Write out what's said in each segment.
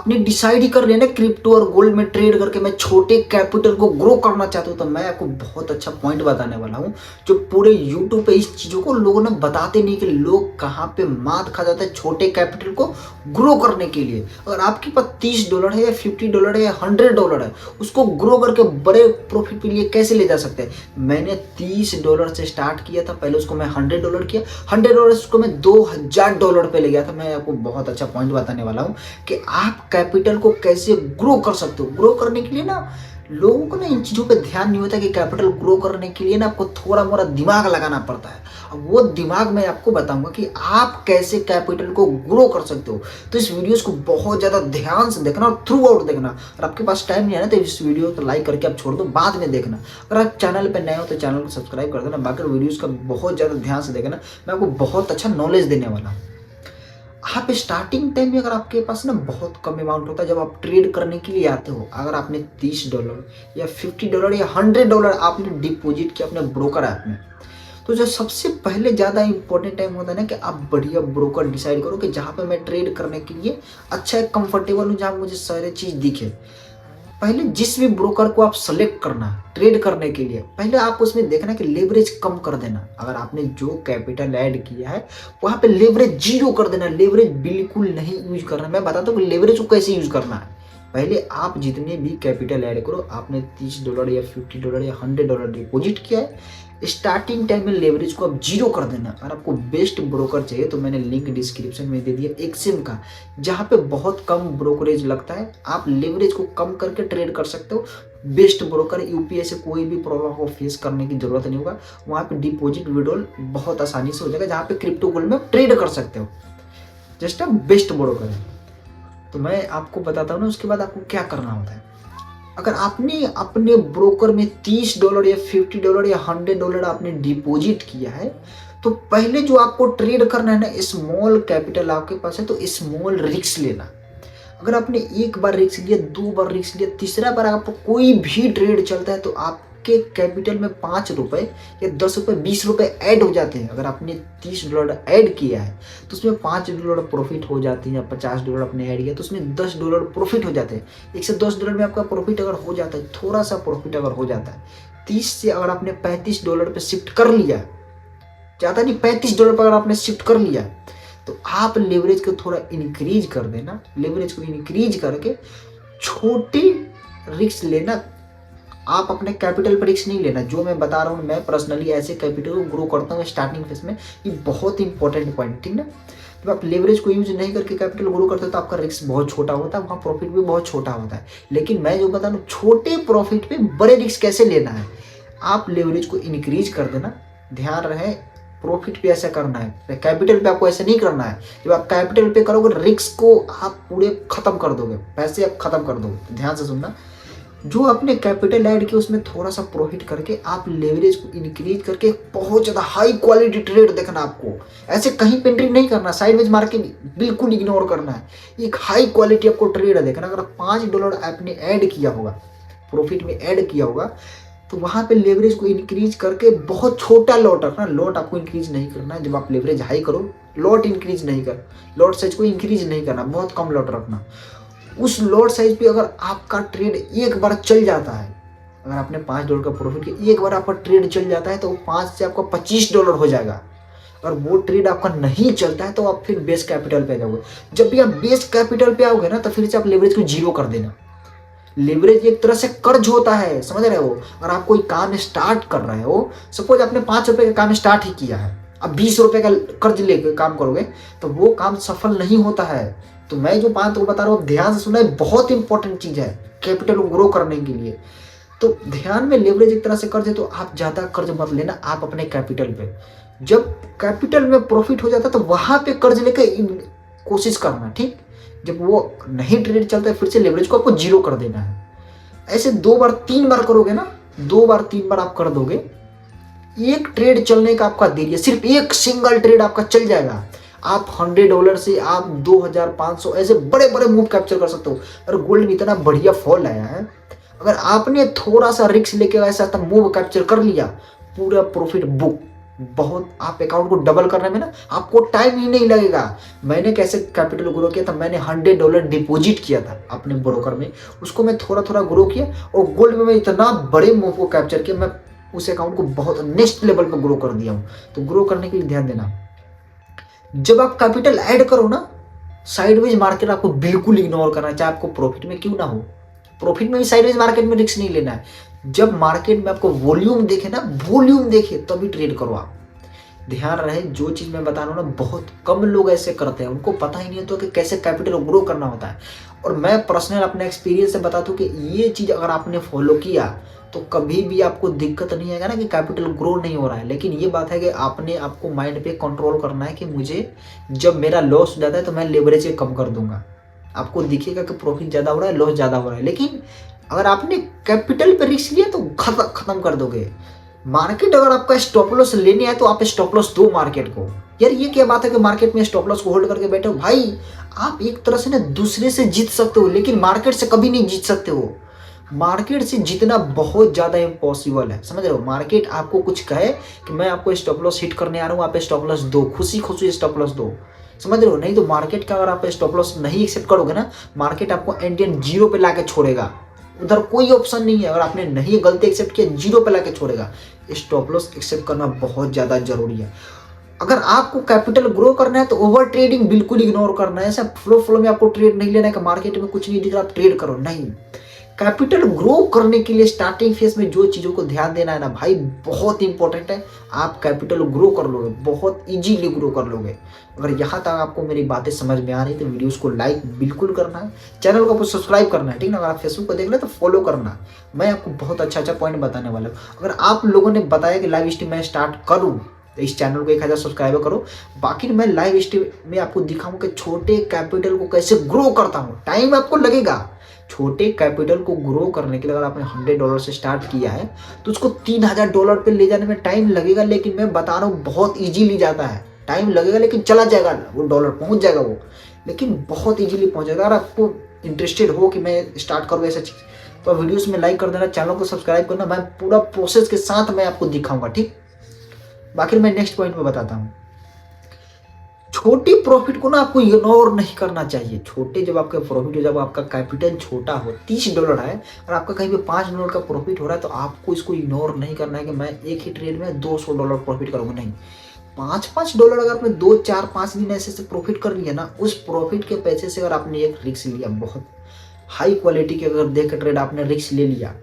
आपने डिसाइड ही कर लिया ना क्रिप्टो और गोल्ड में ट्रेड करके मैं छोटे कैपिटल को ग्रो करना चाहता हूँ, तो मैं आपको बहुत अच्छा पॉइंट बताने वाला हूँ जो पूरे यूट्यूब पे इस चीज़ों को लोगों ने बताते नहीं कि लोग कहाँ पे मात खा जाते हैं छोटे कैपिटल को ग्रो करने के लिए। अगर आपके पास $30 है या $50 है या $100 है, उसको ग्रो करके बड़े प्रॉफिट के लिए कैसे ले जा सकते हैं। मैंने $30 से स्टार्ट किया था, पहले उसको मैं $100 किया, $100 उसको मैं $2000 पे ले गया था। मैं आपको बहुत अच्छा पॉइंट बताने वाला हूँ कि आप कैपिटल को कैसे ग्रो कर सकते हो। ग्रो करने के लिए ना लोगों को ना इन चीज़ों पे ध्यान नहीं होता कि कैपिटल ग्रो करने के लिए ना आपको थोड़ा मोड़ा दिमाग लगाना पड़ता है। अब वो दिमाग मैं आपको बताऊंगा कि आप कैसे कैपिटल को ग्रो कर सकते हो। तो इस वीडियोस को बहुत ज़्यादा ध्यान से देखना और थ्रू आउट देखना। अगर आपके पास टाइम नहीं है ना तो इस वीडियो को लाइक करके आप छोड़ दो, बाद में देखना। अगर आप चैनल पर नए हो तो चैनल को सब्सक्राइब कर देना। बाकी वीडियोज़ का बहुत ज़्यादा ध्यान से देखना, मैं आपको बहुत अच्छा नॉलेज देने वाला हूँ। आप स्टार्टिंग टाइम में अगर आपके पास ना बहुत कम अमाउंट होता है, जब आप ट्रेड करने के लिए आते हो, अगर आपने $30 या $50 या $100 आपने डिपॉजिट किया अपने ब्रोकर ऐप में, तो जो सबसे पहले ज़्यादा इंपॉर्टेंट टाइम होता है ना कि आप बढ़िया ब्रोकर डिसाइड करो कि जहाँ पे मैं ट्रेड करने के लिए अच्छा कंफर्टेबल हूँ, जहाँ मुझे सारी चीज़ दिखे। पहले जिस भी ब्रोकर को आप सेलेक्ट करना ट्रेड करने के लिए, पहले आप उसमें देखना कि लेवरेज कम कर देना। अगर आपने जो कैपिटल ऐड किया है वहाँ पे लेवरेज 0 कर देना, लेवरेज बिल्कुल नहीं यूज करना। मैं बताता हूँ कि लेवरेज को कैसे यूज करना है। पहले आप जितने भी कैपिटल ऐड करो, आपने $30 या $50 या $100 डिपॉजिट किया है, स्टार्टिंग टाइम में लेवरेज को आप 0 कर देना। अगर आपको बेस्ट ब्रोकर चाहिए तो मैंने लिंक डिस्क्रिप्शन में दे दिया एक्सिम का, जहाँ पे बहुत कम ब्रोकरेज लगता है, आप लेवरेज को कम करके ट्रेड कर सकते हो। बेस्ट ब्रोकर, यूपीआई से कोई भी प्रॉब्लम को फेस करने की जरूरत नहीं होगा। वहाँ पे डिपॉजिट विड्रॉल बहुत आसानी से हो जाएगा, जहाँ पे क्रिप्टो गोल्ड में ट्रेड कर सकते हो। जस्ट बेस्ट ब्रोकर है। तो मैं आपको बताता हूँ ना, उसके बाद आपको क्या करना होता है। अगर आपने अपने ब्रोकर में $30 या $50 या $100 आपने डिपॉजिट किया है, तो पहले जो आपको ट्रेड करना है ना, स्मॉल कैपिटल आपके पास है तो स्मॉल रिस्क लेना। अगर आपने एक बार रिस्क लिया, 2 बार रिस्क लिया, तीसरा बार आपको कोई भी ट्रेड चलता है तो आपके कैपिटल में ₹5 या ₹10 ₹20 ऐड हो जाते हैं। अगर आपने $30 ऐड किया है तो उसमें $5 प्रॉफिट हो जाती है, या $50 आपने ऐड किया तो उसमें $10 प्रॉफिट हो जाते हैं। $110 में आपका प्रॉफिट अगर हो जाता है, थोड़ा सा प्रॉफिट अगर हो जाता है, 30 से अगर आपने $35 पे शिफ्ट कर लिया, ज़्यादा नहीं, $35 पर अगर आपने शिफ्ट कर लिया, तो आप लेवरेज को थोड़ा इंक्रीज कर देना। लेवरेज को इंक्रीज करके छोटे रिस्क लेना। आप अपने कैपिटल पर रिस्क नहीं लेना। जो मैं बता रहा हूँ, मैं पर्सनली ऐसे कैपिटल को ग्रो करता हूँ स्टार्टिंग फेज में। ये बहुत इंपॉर्टेंट पॉइंट, ठीक ना। जब आप लेवरेज को यूज नहीं करके कैपिटल ग्रो करते हो तो आपका रिस्क बहुत छोटा होता है, वहाँ प्रॉफिट भी बहुत छोटा होता है। लेकिन मैं जो बता रहा हूँ, छोटे प्रॉफिट पे बड़े रिस्क कैसे लेना है। आप लेवरेज को इंक्रीज कर देना, ध्यान रहे प्रॉफिट पे ऐसा करना है, कैपिटल पे आपको ऐसा नहीं करना है। जब आप कैपिटल पे करोगे, रिस्क को आप पूरे खत्म कर दोगे, पैसे आप खत्म कर दोगे। ध्यान से सुनना, जो आपने कैपिटल ऐड किया उसमें थोड़ा सा प्रॉफिट करके आप लेवरेज को इंक्रीज करके बहुत ज़्यादा हाई क्वालिटी ट्रेड देखना। आपको ऐसे कहीं पे एंट्री नहीं करना, साइडवेज मार्केट बिल्कुल इग्नोर करना है। एक हाई क्वालिटी आपको ट्रेड देखना। अगर $5 आपने ऐड किया होगा, प्रॉफिट में ऐड किया होगा, तो वहाँ पे लेवरेज को इंक्रीज करके बहुत छोटा लॉट रखना। लॉट आपको इंक्रीज नहीं करना है। जब आप लेवरेज हाई करो, लॉट इंक्रीज नहीं कर, लॉट साइज को इंक्रीज नहीं करना, बहुत कम लॉट रखना। उस लॉट साइज पे अगर आपका ट्रेड एक बार चल जाता है, अगर आपने $5 का प्रॉफिट किया, एक बार आपका ट्रेड चल जाता है तो 5 से आपका $25 हो जाएगा। अगर वो ट्रेड आपका नहीं चलता है तो आप फिर बेस कैपिटल पे जाओगे। जब भी आप बेस कैपिटल पे आओगे ना, तो फिर से आप लेवरेज को 0 कर देना। लेवरेज एक तरह से कर्ज होता है, समझ रहे हो। अगर आप कोई काम स्टार्ट कर रहे हो, सपोज आपने $5 का काम स्टार्ट ही किया है, अब $20 का कर्ज लेकर काम करोगे तो वो काम सफल नहीं होता है। तो मैं जो बात बता रहा हूँ, ध्यान से सुनना, बहुत इंपॉर्टेंट चीज है कैपिटल को ग्रो करने के लिए। तो ध्यान में, लेवरेज एक तरह से कर्ज है, तो आप ज्यादा कर्ज मत लेना आप अपने कैपिटल पे। जब कैपिटल में प्रॉफिट हो जाता है तो वहां पे कर्ज लेकर कोशिश करना, ठीक। जब वो नहीं ट्रेड चलता है, फिर से लेवरेज को आपको 0 कर देना है। ऐसे 2 बार 3 बार करोगे ना, 2 बार 3 बार आप कर दोगे, एक ट्रेड चलने का आपका देरी है, सिर्फ एक सिंगल ट्रेड आपका चल जाएगा। आप $100 से आप 2500 ऐसे बड़े बड़े मूव कैप्चर कर सकते हो। और गोल्ड में इतना बढ़िया फॉल आया है, अगर आपने थोड़ा सा रिस्क लेके ऐसा मूव कैप्चर कर लिया, पूरा प्रॉफिट बुक। बहुत आप अकाउंट को डबल करने में ना आपको टाइम ही नहीं लगेगा। मैंने कैसे कैपिटल ग्रो किया था, मैंने $100 डिपॉजिट किया था अपने ब्रोकर में, उसको मैं थोड़ा थोड़ा ग्रो किया और गोल्ड में मैं इतना बड़े मूव को कैप्चर किया, मैं उस अकाउंट को बहुत नेक्स्ट लेवल पर ग्रो कर दिया हूँ। तो ग्रो करने के लिए ध्यान देना, जब आप कैपिटल ऐड करो ना, साइडवेज मार्केट आपको बिल्कुल इग्नोर करना है, चाहे आपको प्रॉफिट में क्यों ना हो। प्रॉफिट में भी साइडवेज मार्केट में रिस्क नहीं लेना है। जब मार्केट में आपको वॉल्यूम देखे ना, वॉल्यूम देखे तभी ट्रेड करो आप। ध्यान रहे, जो चीज मैं बता रहा हूँ ना, बहुत कम लोग ऐसे करते हैं, उनको पता ही नहीं होता कि कैसे कैपिटल ग्रो करना होता है। और मैं पर्सनल अपने एक्सपीरियंस से बताता हूँ कि ये चीज अगर आपने फॉलो किया तो कभी भी आपको दिक्कत नहीं आएगा ना कि कैपिटल ग्रो नहीं हो रहा है। लेकिन ये बात है कि आपने आपको माइंड पे कंट्रोल करना है कि मुझे जब मेरा लॉस हो जाता है तो मैं लेवरेज कम कर दूंगा। आपको दिखेगा कि प्रॉफिट ज्यादा हो रहा है, लॉस ज्यादा हो रहा है, लेकिन अगर आपने कैपिटल पे रिस्क लिया तो खत्म कर दोगे। मार्केट अगर आपका स्टॉप लॉस लेने आए तो आप स्टॉप लॉस दो मार्केट को। यार ये क्या बात है कि मार्केट में स्टॉप लॉस को होल्ड करके बैठे हो भाई। आप एक तरह से ना दूसरे से जीत सकते हो, लेकिन मार्केट से कभी नहीं जीत सकते हो। मार्केट से जीतना बहुत ज्यादा इम्पॉसिबल है, समझ रहे हो। मार्केट आपको कुछ कहे कि मैं आपको स्टॉप लॉस हिट करने आ रहा हूँ, आप स्टॉप लॉस दो, खुशी खुशी स्टॉप लॉस दो, समझ रहे हो। नहीं तो मार्केट का अगर आप स्टॉप लॉस नहीं एक्सेप्ट करोगे ना, मार्केट आपको इंडियन जीरो पे लाके छोड़ेगा। उधर कोई ऑप्शन नहीं है, अगर आपने नहीं गलती एक्सेप्ट किया जीरो पे लाके छोड़ेगा। स्टॉप लॉस एक्सेप्ट करना बहुत ज्यादा जरूरी है। अगर आपको कैपिटल ग्रो करना है तो ओवर ट्रेडिंग बिल्कुल इग्नोर करना है। ऐसा फ्लो फ्लो में आपको ट्रेड नहीं लेना है कि मार्केट में कुछ नहीं दिख रहा आप ट्रेड करो, नहीं। कैपिटल ग्रो करने के लिए स्टार्टिंग फेज में जो चीजों को ध्यान देना है ना भाई, बहुत इंपॉर्टेंट है। आप कैपिटल ग्रो कर लोगे, बहुत इजीली ग्रो कर लोगे। अगर यहाँ तक आपको मेरी बातें समझ में आ रही तो वीडियोस को लाइक बिल्कुल करना है, चैनल को सब्सक्राइब करना है, ठीक ना। अगर आप फेसबुक पर देख रहे तो फॉलो करना। मैं आपको बहुत अच्छा पॉइंट बताने वाला हूँ। अगर आप लोगों ने बताया कि लाइव स्ट्रीम मैं स्टार्ट करूँ तो इस चैनल को 1000 सब्सक्राइबर करो। बाकी मैं लाइव स्ट्रीम में आपको दिखाऊं कि छोटे कैपिटल को कैसे ग्रो करता हूं। टाइम आपको लगेगा, छोटे कैपिटल को ग्रो करने के लिए अगर आपने $100 से स्टार्ट किया है तो उसको $3000 पे ले जाने में टाइम लगेगा, लेकिन मैं बता रहा हूँ बहुत इजीली जाता है। टाइम लगेगा लेकिन चला जाएगा, वो डॉलर पहुंच जाएगा वो, लेकिन बहुत इजीली पहुंच जाएगा। अगर आपको इंटरेस्टेड हो कि मैं स्टार्ट करूँ ऐसा चीज़ तो वीडियोस में लाइक कर देना, चैनल को सब्सक्राइब करना। मैं पूरा प्रोसेस के साथ मैं आपको दिखाऊंगा, ठीक। बाकी मैं नेक्स्ट पॉइंट में बताता हूँ। छोटी प्रॉफिट को ना आपको इग्नोर नहीं करना चाहिए। छोटे जब आपका प्रॉफिट हो, जब आपका कैपिटल छोटा हो, $30 है और आपका कहीं पे $5 का प्रॉफिट हो रहा है तो आपको इसको इग्नोर नहीं करना है कि मैं एक ही ट्रेड में $200 प्रॉफिट करूंगा, नहीं। $5 अगर आपने 2 4 5 दिन ऐसे से प्रॉफिट कर लिया ना, उस प्रॉफिट के पैसे से अगर आपने एक रिस्क लिया, बहुत हाई क्वालिटी के अगर देख ट्रेड आपने रिस्क ले लिया,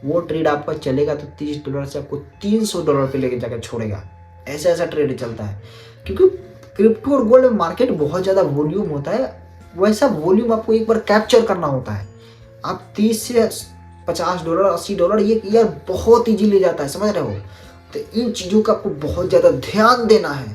वो ट्रेड आपका चलेगा तो $30 से आपको $300 पे लेके जाकर छोड़ेगा। ऐसा ऐसा ट्रेड चलता है, क्योंकि क्रिप्टो और गोल्ड मार्केट बहुत ज़्यादा वॉल्यूम होता है। वैसा वॉल्यूम आपको एक बार कैप्चर करना होता है। आप 30 से $50 $80 ये यार बहुत ईजी ले जाता है, समझ रहे हो। तो इन चीज़ों का आपको बहुत ज़्यादा ध्यान देना है।